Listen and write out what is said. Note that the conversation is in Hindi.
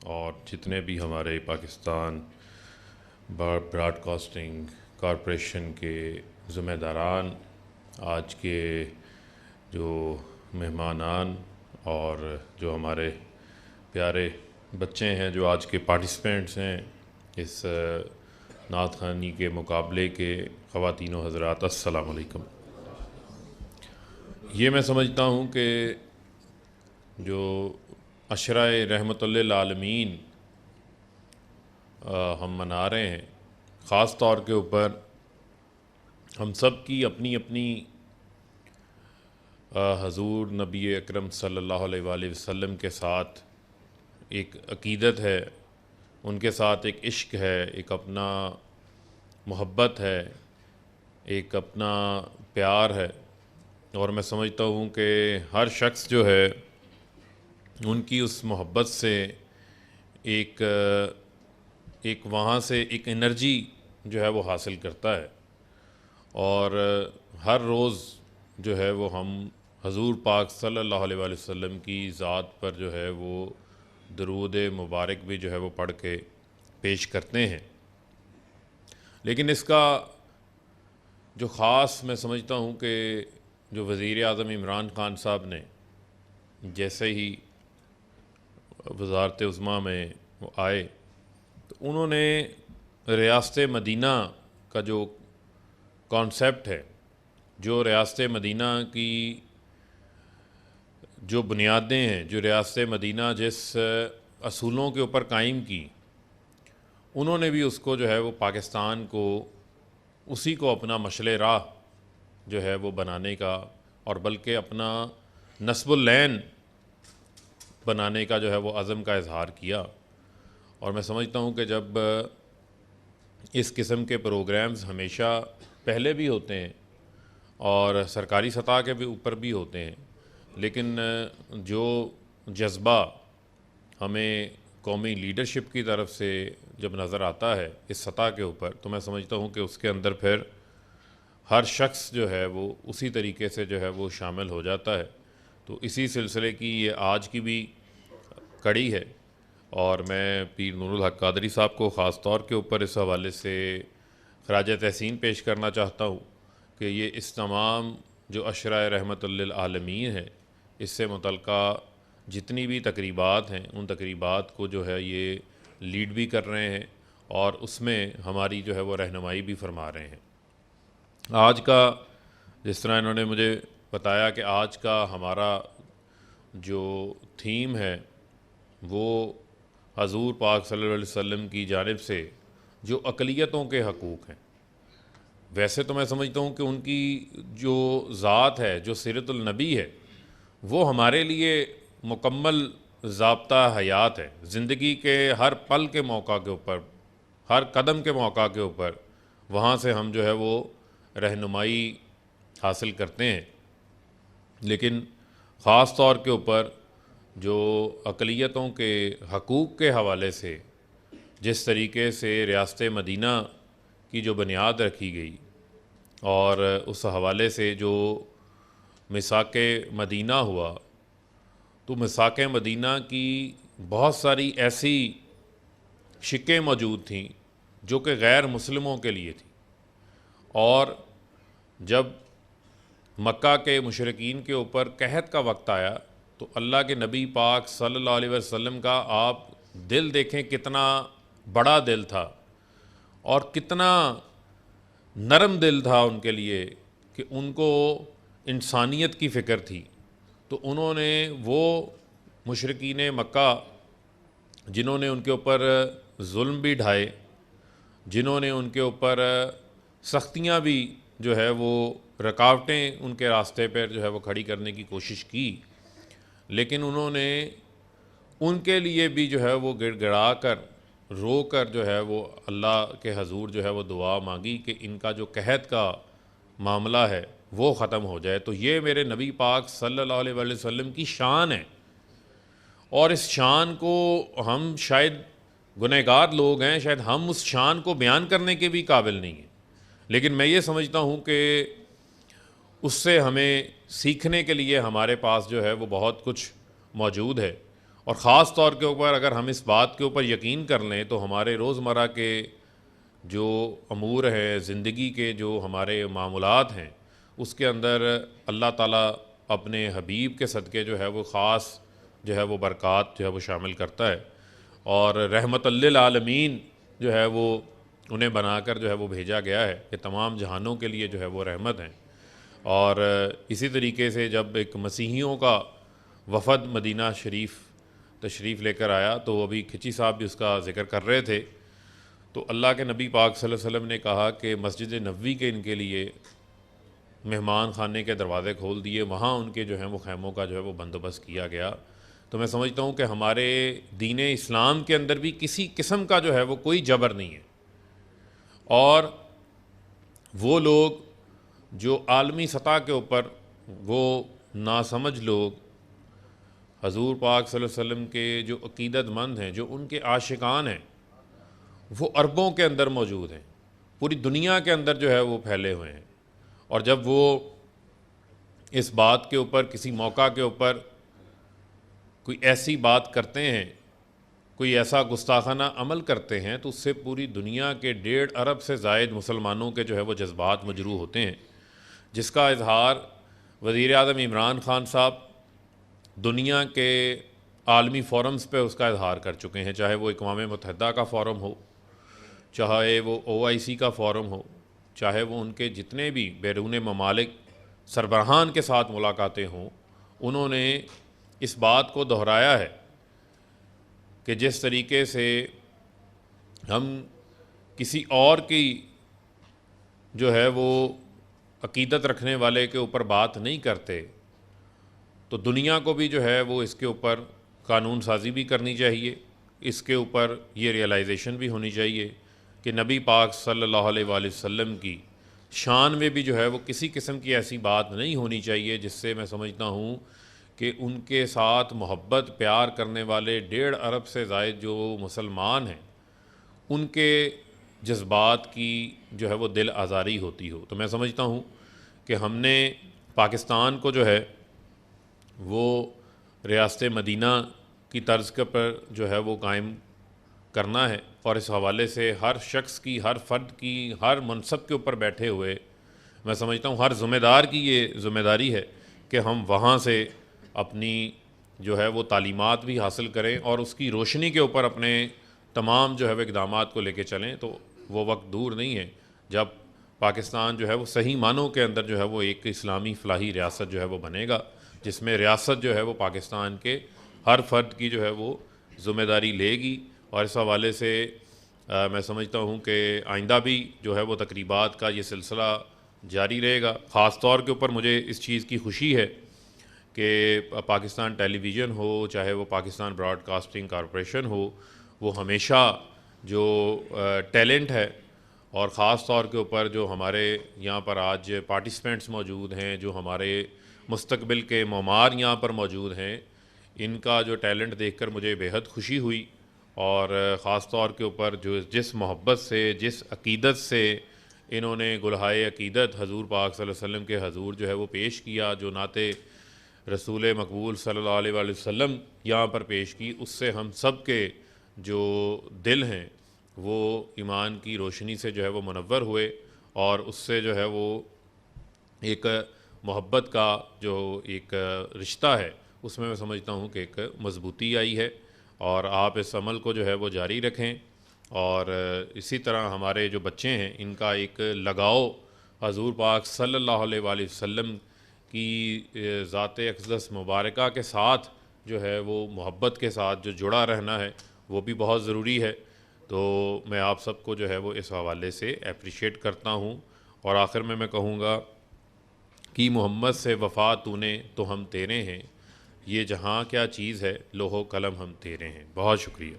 और जितने भी हमारे पाकिस्तान ब्रॉडकास्टिंग कॉरपोरेशन के ज़िम्मेदारान, आज के जो मेहमानान और जो हमारे प्यारे बच्चे हैं, जो आज के पार्टिसिपेंट्स हैं इस नात ख़ानी के मुकाबले के, ख़वातीन व हज़रात, अस्सलाम वालेकुम। ये मैं समझता हूँ कि जो अशराए रहमतुल लिल आलमीन हम मना रहे हैं, ख़ास तौर के ऊपर हम सब की अपनी अपनी हजूर नबी अकरम सल्लल्लाहु अलैहि वसल्लम के साथ एक अक़ीदत है, उनके साथ एक इश्क है, एक अपना मोहब्बत है, एक अपना प्यार है। और मैं समझता हूँ कि हर शख्स जो है उनकी उस मोहब्बत से एक एक वहाँ से एक एनर्जी जो है वो हासिल करता है। और हर रोज़ जो है वो हम हजूर पाक सल्लल्लाहु अलैहि वसल्लम की ज़ात पर जो है वो दरूद मुबारक भी जो है वो पढ़ के पेश करते हैं। लेकिन इसका जो ख़ास मैं समझता हूँ कि जो वज़ीर आज़म इमरान ख़ान साहब ने जैसे ही वज़ारत उज़्मा में वो आए तो उन्होंने रियासत मदीना का जो कॉन्सेप्ट है, जो रियासत मदीना की जो बुनियादें हैं, जो रियासत मदीना जिस असूलों के ऊपर कायम की, उन्होंने भी उसको जो है वो पाकिस्तान को उसी को अपना मशले राह जो है वो बनाने का, और बल्कि अपना नस्बुल लैन बनाने का जो है वो अज़म का इजहार किया। और मैं समझता हूँ कि जब इस किस्म के प्रोग्राम्स हमेशा पहले भी होते हैं और सरकारी सतह के भी ऊपर भी होते हैं, लेकिन जो जज्बा हमें कौमी लीडरशिप की तरफ से जब नज़र आता है इस सतह के ऊपर, तो मैं समझता हूँ कि उसके अंदर फिर हर शख्स जो है वो उसी तरीके से जो है वो शामिल हो जाता है। तो इसी सिलसिले की ये आज की भी कड़ी है, और मैं पीर नूरुल हक कादरी साहब को ख़ास तौर के ऊपर इस हवाले से खराज तहसीन पेश करना चाहता हूँ कि ये इस तमाम जो अशराए रहमतुल लिल आलमीन है, इससे मुतल्लिका जितनी भी तकरीबात हैं, उन तकरीबात को जो है ये लीड भी कर रहे हैं और उसमें हमारी जो है वो रहनुमाई भी फरमा रहे हैं। आज का, जिस तरह इन्होंने मुझे बताया कि आज का हमारा जो थीम है वो हजूर पाक सल्लल्लाहु अलैहि वसल्लम की जानिब से जो अक़लियतों के हकूक़ हैं। वैसे तो मैं समझता हूँ कि उनकी जो ज़ात है, जो सीरतुल नबी है, वो हमारे लिए मुकम्मल ज़ाब्ता हयात है। ज़िंदगी के हर पल के मौका के ऊपर, हर कदम के मौका के ऊपर वहाँ से हम जो है वो रहनुमाई हासिल करते हैं। लेकिन ख़ास तौर के ऊपर जो अक़लियतों के हकूक़ के हवाले से जिस तरीके से रियासत मदीना की जो बुनियाद रखी गई, और उस हवाले से जो मिसाक मदीना हुआ, तो मिसाक मदीना की बहुत सारी ऐसी शिक्कें मौजूद थीं जो कि गैर मुस्लिमों के लिए थी। और जब मक्का के मुशरिकीन के ऊपर कहत का वक्त आया तो अल्लाह के नबी पाक सल्लल्लाहु अलैहि वसल्लम का आप दिल देखें, कितना बड़ा दिल था और कितना नरम दिल था उनके लिए कि उनको इंसानियत की फ़िक्र थी। तो उन्होंने वो मुशरिकीन मक्का जिन्होंने उनके ऊपर जुल्म भी ढाए, जिन्होंने उनके ऊपर सख्तियाँ भी जो है वो रुकावटें उनके रास्ते पर जो है वो खड़ी करने की कोशिश की, लेकिन उन्होंने उनके लिए भी जो है वो गिड़गिड़ा कर, रो कर जो है वो अल्लाह के हजूर जो है वो दुआ मांगी कि इनका जो कहत का मामला है वो ख़त्म हो जाए। तो ये मेरे नबी पाक सल्लल्लाहु अलैहि वसल्लम की शान है, और इस शान को हम शायद गुनहगार लोग हैं, शायद हम उस शान को बयान करने के भी काबिल नहीं हैं। लेकिन मैं ये समझता हूँ कि उससे हमें सीखने के लिए हमारे पास जो है वो बहुत कुछ मौजूद है। और ख़ास तौर के ऊपर अगर हम इस बात के ऊपर यकीन कर लें तो हमारे रोज़मर्रा के जो अमूर हैं, ज़िंदगी के जो हमारे मामूलात हैं, उसके अंदर अल्लाह ताला अपने हबीब के सदक़े जो है वो ख़ास जो है वो बरक़ात जो है वो शामिल करता है और रहमतल लिल आलमीन जो है वो उन्हें बनाकर जो है वो भेजा गया है कि तमाम जहानों के लिए जो है वो रहमत हैं। और इसी तरीके से जब एक मसीहियों का वफ़द मदीना शरीफ तशरीफ़ लेकर आया तो अभी खिची साहब भी उसका ज़िक्र कर रहे थे, तो अल्लाह के नबी पाक सल्लल्लाहु अलैहि वसल्लम ने कहा कि मस्जिद नबवी के इनके लिए मेहमान खाने के दरवाज़े खोल दिए, वहाँ उनके जो हैं वो खैमों का जो है वो बंदोबस्त किया गया। तो मैं समझता हूँ कि हमारे दीन इस्लाम के अंदर भी किसी किस्म का जो है वो कोई जबर नहीं है। और वो लोग जो आलमी सतह के ऊपर वो नासमझ लोग हजूर पाक सल्लल्लाहु अलैहि वसल्लम के जो अकीदतमंद हैं, जो उनके आशिकान हैं, वो अरबों के अंदर मौजूद हैं, पूरी दुनिया के अंदर जो है वो फैले हुए हैं। और जब वो इस बात के ऊपर किसी मौका के ऊपर कोई ऐसी बात करते हैं, कोई ऐसा गुस्ताखाना अमल करते हैं, तो उससे पूरी दुनिया के 1.5 अरब से ज़ायद मुसलमानों के जो है वो जज्बात मजरूह होते हैं, जिसका इजहार वज़ीर आज़म इमरान ख़ान साहब दुनिया के आलमी फ़ोरम्स पे उसका इजहार कर चुके हैं, चाहे वो अक़वाम मुत्तहिदा का फ़ोरम हो, चाहे वो OIC का फ़ोरम हो, चाहे वो उनके जितने भी बैरून ममालिक सरबराहान के साथ मुलाकातें हों, उन्होंने इस बात को दोहराया है कि जिस तरीके से हम किसी और की जो है वो अकीदत रखने वाले के ऊपर बात नहीं करते, तो दुनिया को भी जो है वो इसके ऊपर कानून साजी भी करनी चाहिए, इसके ऊपर ये रियलाइजेशन भी होनी चाहिए कि नबी पाक सल्लल्लाहु अलैहि वसल्लम की शान में भी जो है वो किसी किस्म की ऐसी बात नहीं होनी चाहिए जिससे मैं समझता हूँ कि उनके साथ मोहब्बत प्यार करने वाले 1.5 अरब से ज़ायद जो मुसलमान हैं, उनके जज्बात की जो है वो दिल आज़ारी होती हो। तो मैं समझता हूँ कि हमने पाकिस्तान को जो है वो रियासत मदीना की तर्ज के पर जो है वो कायम करना है और इस हवाले से हर शख्स की, हर फ़र्द की, हर मनसब के ऊपर बैठे हुए मैं समझता हूँ हर ज़िम्मेदार की ये ज़िम्मेदारी है कि हम वहाँ से अपनी जो है वो तालीमात भी हासिल करें और उसकी रोशनी के ऊपर अपने तमाम जो है वो इक़दामात को लेके चलें। तो वो वक्त दूर नहीं है जब पाकिस्तान जो है वो सही मानों के अंदर जो है वो एक इस्लामी फ़लाही रियासत जो है वो बनेगा, जिसमें रियासत जो है वो पाकिस्तान के हर फ़र्द की जो है वो ज़िम्मेदारी लेगी। और इस हवाले से मैं समझता हूँ कि आइंदा भी जो है वो तकरीबात का ये सिलसिला जारी रहेगा। ख़ास तौर के ऊपर मुझे इस चीज़ की खुशी है कि पाकिस्तान टेलीविज़न हो, चाहे वो पाकिस्तान ब्रॉडकास्टिंग कॉरपोरेशन हो, वो हमेशा जो टैलेंट है और ख़ास तौर के ऊपर जो हमारे यहाँ पर आज पार्टिसिपेंट्स मौजूद हैं, जो हमारे मुस्तकबिल के ममार यहाँ पर मौजूद हैं, इनका जो टैलेंट देखकर मुझे बेहद खुशी हुई। और ख़ास तौर के ऊपर जो जिस मोहब्बत से, जिस अकीदत से इन्होंने गुलहाए अकीदत हजूर पाक सल्लल्लाहु अलैहि वसल्लम के हजूर जो है वो पेश किया, जो नाते रसूल मकबूल सल्लल्लाहु अलैहि वसल्लम यहाँ पर पेश की, उससे हम सब के जो दिल हैं वो ईमान की रोशनी से जो है वो मुनव्वर हुए और उससे जो है वो एक मोहब्बत का जो एक रिश्ता है उसमें मैं समझता हूँ कि एक मजबूती आई है। और आप इस अमल को जो है वो जारी रखें और इसी तरह हमारे जो बच्चे हैं इनका एक लगाव हजूर पाक सल्लल्लाहु अलैहि वसल्लम की ज़ात अक़दस मुबारका के साथ जो है वो मोहब्बत के साथ जो जुड़ा रहना है वो भी बहुत ज़रूरी है। तो मैं आप सबको जो है वो इस हवाले से अप्रिशिएट करता हूँ और आखिर में मैं कहूँगा कि मोहम्मद से वफ़ा तूने तो हम तेरे हैं, ये जहाँ क्या चीज़ है लोहो कलम हम तेरे हैं। बहुत शुक्रिया।